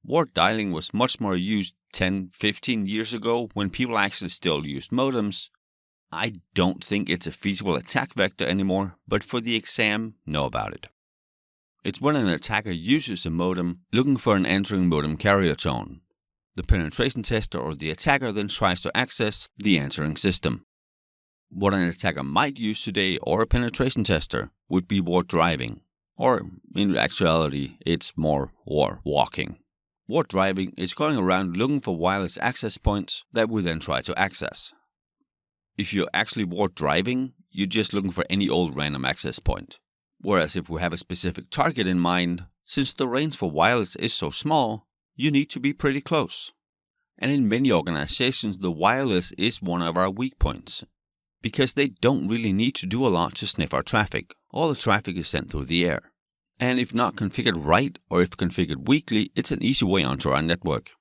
Word dialing was much more used 10, 15 years ago when people actually still used modems. I don't think it's a feasible attack vector anymore, but for the exam, know about it. It's when an attacker uses a modem looking for an answering modem carrier tone. The penetration tester or the attacker then tries to access the answering system. What an attacker might use today, or a penetration tester, would be ward driving. Or, in actuality, it's more ward walking. Ward driving is going around looking for wireless access points that we then try to access. If you're actually ward driving, you're just looking for any old random access point. Whereas if we have a specific target in mind, since the range for wireless is so small, you need to be pretty close. And in many organizations, the wireless is one of our weak points, because they don't really need to do a lot to sniff our traffic. All the traffic is sent through the air. And if not configured right, or if configured weakly, it's an easy way onto our network.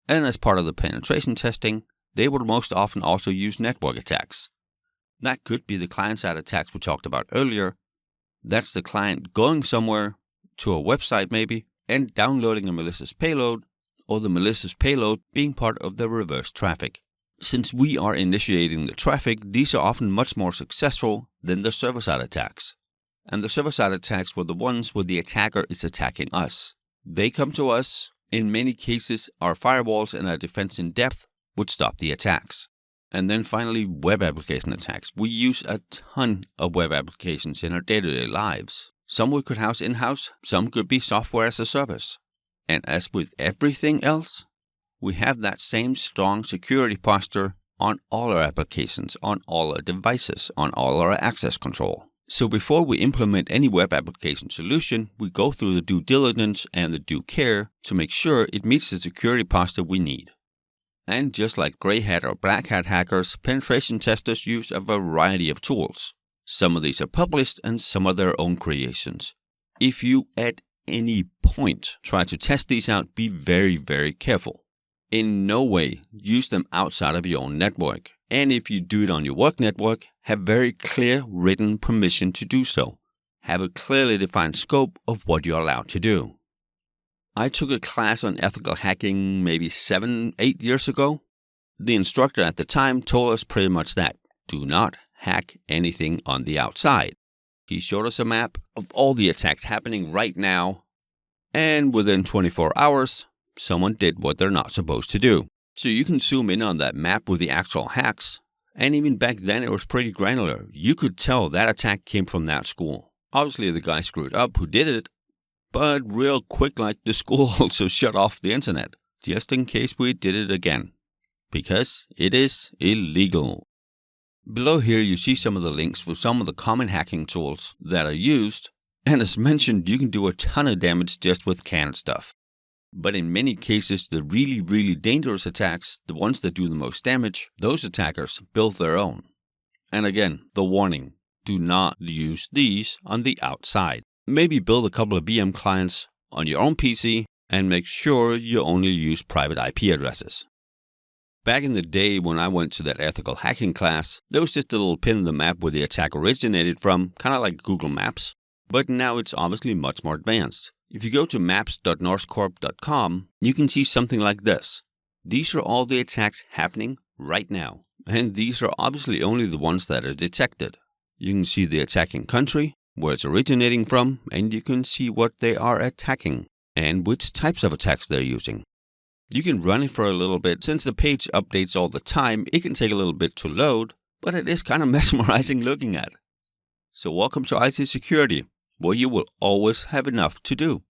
And as part of the penetration testing, they would most often also use network attacks. That could be the client-side attacks we talked about earlier. That's the client going somewhere, to a website maybe, and downloading a malicious payload, or the malicious payload being part of the reverse traffic. Since we are initiating the traffic, these are often much more successful than the server-side attacks. And the server-side attacks were the ones where the attacker is attacking us. They come to us. In many cases, our firewalls and our defense in depth would stop the attacks. And then finally, web application attacks. We use a ton of web applications in our day-to-day lives. Some we could house in-house, some could be software as a service. And as with everything else, we have that same strong security posture on all our applications, on all our devices, on all our access control. So before we implement any web application solution, we go through the due diligence and the due care to make sure it meets the security posture we need. And just like gray hat or black hat hackers, penetration testers use a variety of tools. Some of these are published and some are their own creations. If you at any point try to test these out, be very, very careful. In no way use them outside of your own network. And if you do it on your work network, have very clear written permission to do so. Have a clearly defined scope of what you're allowed to do. I took a class on ethical hacking maybe 7-8 years ago. The instructor at the time told us pretty much that. Do not hack anything on the outside. He showed us a map of all the attacks happening right now. And within 24 hours, someone did what they're not supposed to do. So you can zoom in on that map with the actual hacks. And even back then it was pretty granular. You could tell that attack came from that school. Obviously the guy screwed up who did it. But real quick, like the school also shut off the internet, just in case we did it again. Because it is illegal. Below here you see some of the links for some of the common hacking tools that are used. And as mentioned, you can do a ton of damage just with canned stuff. But in many cases, the really, really dangerous attacks, the ones that do the most damage, those attackers build their own. And again, the warning, do not use these on the outside. Maybe build a couple of VM clients on your own PC and make sure you only use private IP addresses. Back in the day when I went to that ethical hacking class, there was just a little pin in the map where the attack originated from, kind of like Google Maps. But now it's obviously much more advanced. If you go to maps.norsecorp.com, you can see something like this. These are all the attacks happening right now. And these are obviously only the ones that are detected. You can see the attacking country, where it's originating from, and you can see what they are attacking and which types of attacks they're using. You can run it for a little bit. Since the page updates all the time, it can take a little bit to load, but it is kind of mesmerizing looking at. So welcome to IT Security, where you will always have enough to do.